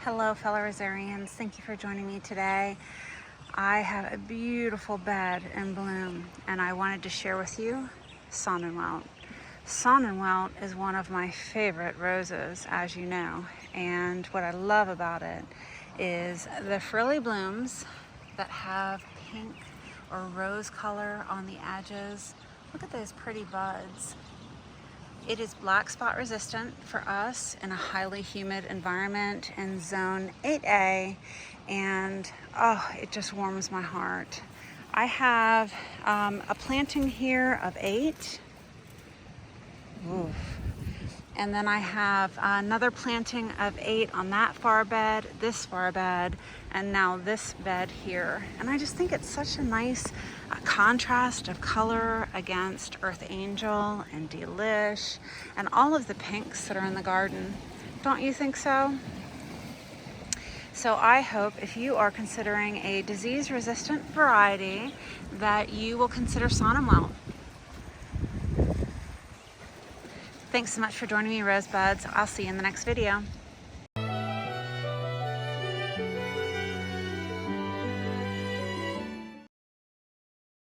Hello fellow rosarians, thank you for joining me today. I have a beautiful bed in bloom and I wanted to share with you Sonnenwelt. Sonnenwelt is one of my favorite roses, as you know, and what I love about it is the frilly blooms that have pink or rose color on the edges. Look at those pretty buds. It is black spot resistant for us in a highly humid environment in zone 8A, and oh, it just warms my heart. I have a planting here of 8. Oof. And then I have another planting of 8 on that far bed, this far bed, and now this bed here. And I just think it's such a nice contrast of color against Earth Angel and Delish and all of the pinks that are in the garden. Don't you think so? So I hope if you are considering a disease-resistant variety that you will consider Sonnenwelt. Thanks so much for joining me, Rosebuds. I'll see you in the next video.